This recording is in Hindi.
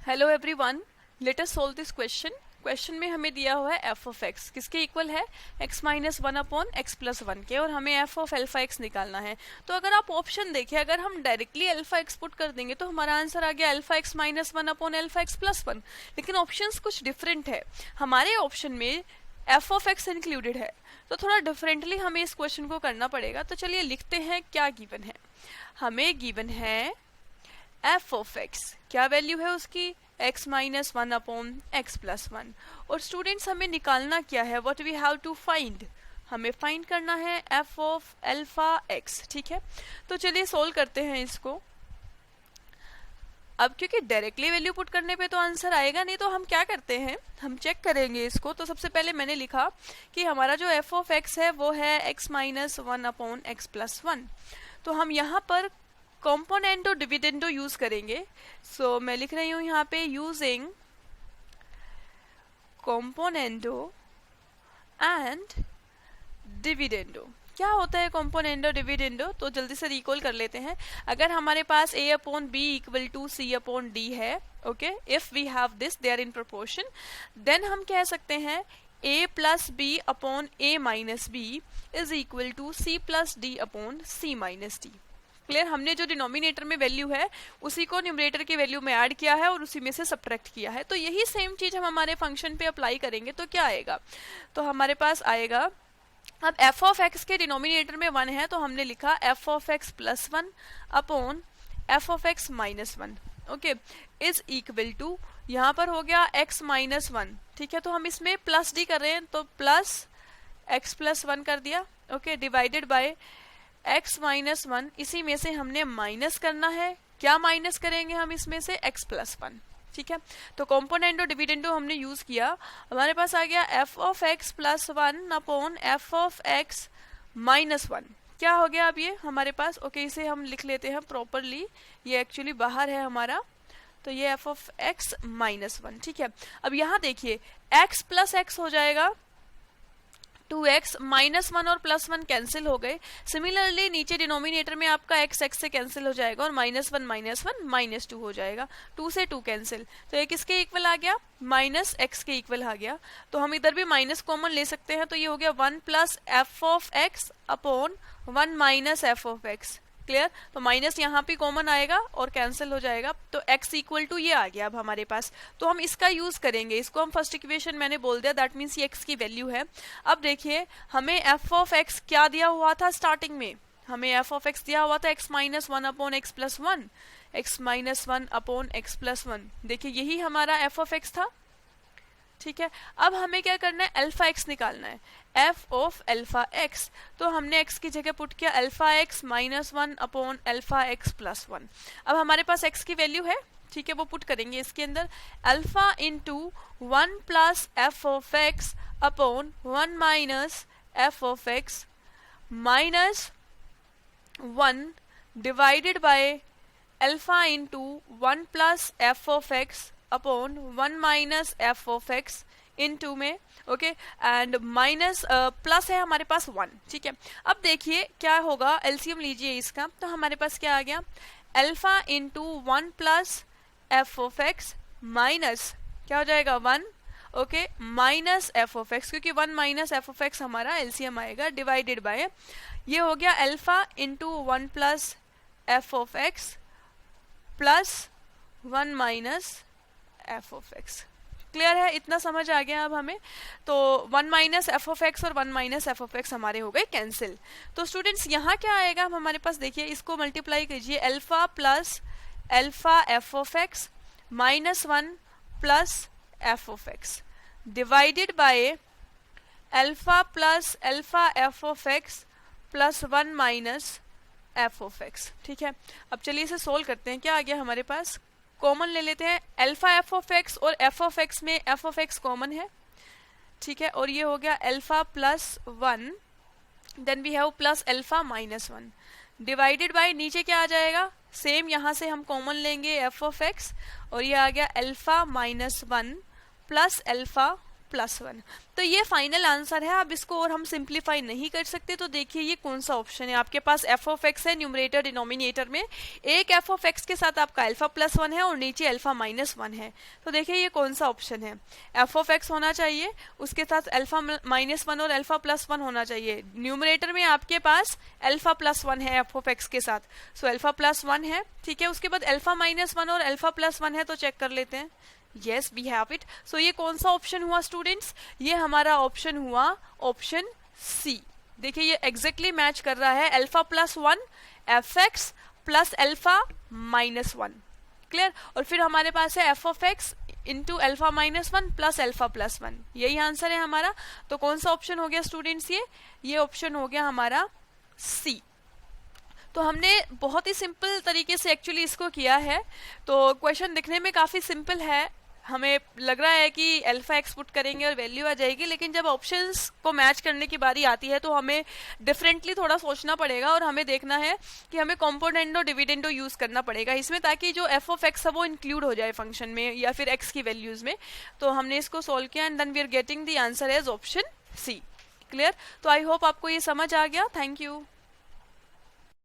Hello everyone, let us solve this question. Question में हमें दिया हुआ है एफ ऑफ एक्स किसके इक्वल है, x minus one upon X plus one के, और हमें एफ ऑफ अल्फा एक्स निकालना है। तो अगर आप ऑप्शन देखिए, अगर हम डायरेक्टली अल्फा एक्स पुट कर देंगे तो हमारा आंसर आ गया alpha x minus one upon alpha x plus one. लेकिन ऑप्शंस कुछ डिफरेंट है, हमारे ऑप्शन में एफ ऑफ एक्स इंक्लूडेड है, तो थोड़ा डिफरेंटली हमें इस क्वेश्चन को करना पड़ेगा। तो चलिए लिखते हैं क्या गिवन है। हमें गिवन है एफ ऑफ एक्स, क्या वैल्यू है उसकी, x minus one upon X plus one. और स्टूडेंट्स हमें निकालना क्या है, what we have to find, हमें फाइंड करना है f ऑफ अल्फा x। ठीक है, तो चलिए सोल्व करते हैं इसको। अब क्योंकि डायरेक्टली वैल्यू पुट करने पे तो आंसर आएगा नहीं, तो हम क्या करते हैं, हम चेक करेंगे इसको। तो सबसे पहले मैंने लिखा कि हमारा जो f ऑफ x है वो है x minus one upon X plus one. तो हम यहाँ पर कॉम्पोनेंटो डिविडेंडो यूज करेंगे। सो मैं लिख रही हूं यहाँ पे यूजिंग कॉम्पोनेंटो एंड डिविडेंडो। क्या होता है कॉम्पोनेंटो डिविडेंडो, तो जल्दी से रिकॉल कर लेते हैं। अगर हमारे पास a upon B equal to C upon D है, okay, if we have this they are in proportion, then हम कह सकते हैं a plus B upon a minus B is equal to c plus D upon c minus D. Clear, हमने जो डिनोमिनेटर में वैल्यू है उसी को न्यूमरेटर की वैल्यू में ऐड किया है और उसी में से सब्ट्रैक्ट किया है। तो यही सेम चीज हम हमारे फंक्शन पे अप्लाई करेंगे। तो क्या आएगा, तो हमारे पास आएगा, अब एफ ऑफ एक्स के डिनोमिनेटर में वन है तो हमने लिखा F of X plus one upon F of X minus one, okay, is equal to, यहाँ पर हो गया एक्स माइनस वन। ठीक है, तो हम इसमें प्लस डी कर रहे हैं तो प्लस एक्स प्लस वन कर दिया, okay, divided by x minus one, इसी में से हमने माइनस करना है। क्या माइनस करेंगे हम इसमें से, x प्लस वन। ठीक है, तो कॉम्पोनेंटो डिविडेंडो हमने यूज किया, हमारे पास आ गया f of x plus one upon f of x minus one. क्या हो गया अब ये हमारे पास, ओके, इसे हम लिख लेते हैं प्रॉपरली, ये एक्चुअली बाहर है हमारा, तो ये f of x minus one. ठीक है, अब यहाँ देखिए x प्लस x हो जाएगा 2x, माइनस वन और प्लस वन कैंसिल हो गए। सिमिलरली नीचे डिनोमिनेटर में आपका x x से कैंसिल हो जाएगा और माइनस वन माइनस टू हो जाएगा, 2 से 2 कैंसिल, तो ये किसके इक्वल आ गया, माइनस x के इक्वल आ गया। तो हम इधर भी माइनस कॉमन ले सकते हैं, तो ये हो गया 1 plus F of x upon 1 minus F of x। Clear, तो माइनस यहाँ पे कॉमन आएगा और कैंसिल हो जाएगा, तो x इक्वल टू ये आ गया अब हमारे पास। तो हम इसका यूज करेंगे, इसको हम फर्स्ट इक्वेशन मैंने बोल दिया, दैट मीन्स ये x की वैल्यू है। अब देखिए हमें f ऑफ x क्या दिया हुआ था स्टार्टिंग में, हमें f ऑफ x दिया हुआ था x minus one upon X plus one, x minus one upon X plus one. देखिए यही हमारा f ऑफ x था। ठीक है, अब हमें क्या करना है, अल्फा एक्स निकालना है, एफ ऑफ अल्फा एक्स। तो हमने एक्स की जगह पुट किया alpha x minus one upon alpha x plus one. अब हमारे पास एक्स की वैल्यू है, ठीक है, वो पुट करेंगे इसके अंदर, alpha into one plus F of x upon one minus F of X minus one divided by alpha into one plus F of x upon one minus F of x into में, ओके, एंड माइनस प्लस है हमारे पास वन। ठीक है, अब देखिए क्या होगा, एलसीएम लीजिए इसका, तो हमारे पास क्या आ गया, alpha into one plus F of X minus क्या हो जाएगा one, okay, minus F of X, क्योंकि one minus F of X हमारा एलसीएम आएगा, डिवाइडेड बाय ये हो गया alpha into one plus F of X plus one minus F of X. Clear है, इतना समझ आ गया अब हमें। तो one minus F of X और one minus F of X हमारे हो गए कैंसिल। तो स्टूडेंट्स यहाँ क्या आएगा, हम हमारे पास देखिए इसको मल्टीप्लाई कीजिए, alpha plus alpha F of X minus one plus F of x divided by alpha plus alpha F of X plus one minus F of x. ठीक है, अब चलिए इसे सोल्व करते हैं। क्या आ गया हमारे पास, कॉमन ले लेते हैं, अल्फा एफ ऑफ एक्स और एफ ऑफ एक्स में एफ ऑफ एक्स कॉमन है। ठीक है, और ये हो गया alpha plus one, then we have plus alpha minus one divided by नीचे क्या आ जाएगा, सेम यहाँ से हम कॉमन लेंगे एफ ऑफ एक्स, और ये आ गया alpha minus one plus alpha +1। तो ये फाइनल आंसर है। अब इसको और हम सिंप्लीफाई नहीं कर सकते, तो देखिए ये कौन सा ऑप्शन है। आपके पास एफ ऑफ एक्स है न्यूमरेटर डिनोमिनेटर में, एक एफ ऑफ एक्स के साथ आपका अल्फा +1 है और नीचे अल्फा -1 है। तो देखिए ये कौन सा ऑप्शन है। एफ ऑफ एक्स होना चाहिए, उसके साथ अल्फा -1 और अल्फा +1 होना चाहिए। न्यूमरेटर में आपके पास अल्फा +1 है एफ ऑफ एक्स के साथ, सो अल्फा +1 है, ठीक है। उसके बाद अल्फा -1 और अल्फा +1 है, तो चेक कर लेते हैं। Yes, we have it. So ये कौन सा ऑप्शन हुआ स्टूडेंट्स? ये हमारा ऑप्शन हुआ ऑप्शन सी। देखिए ये एग्जैक्टली मैच कर रहा है, alpha +1 F x plus alpha -1। Clear? और फिर हमारे पास है F of x into alpha -1 plus alpha +1। यही आंसर है हमारा। तो कौन सा ऑप्शन हो गया स्टूडेंट्स? ये ऑप्शन हो गया हमारा सी। तो हमने बहुत ही सिंपल तरीके से एक्चुअली इसको किया है। तो क्वेश्चन दिखने में काफ़ी सिंपल है, हमें लग रहा है कि अल्फा एक्स पुट करेंगे और वैल्यू आ जाएगी, लेकिन जब ऑप्शंस को मैच करने की बारी आती है तो हमें डिफरेंटली थोड़ा सोचना पड़ेगा और हमें देखना है कि हमें कॉम्पोनेंडो डिविडेंडो यूज़ करना पड़ेगा इसमें, ताकि जो एफ ऑफ एक्स है वो इंक्लूड हो जाए फंक्शन में या फिर एक्स की वैल्यूज़ में। तो हमने इसको सोल्व किया and then we are getting the answer as option C. Clear? तो आई होप आपको ये समझ आ गया। Thank you.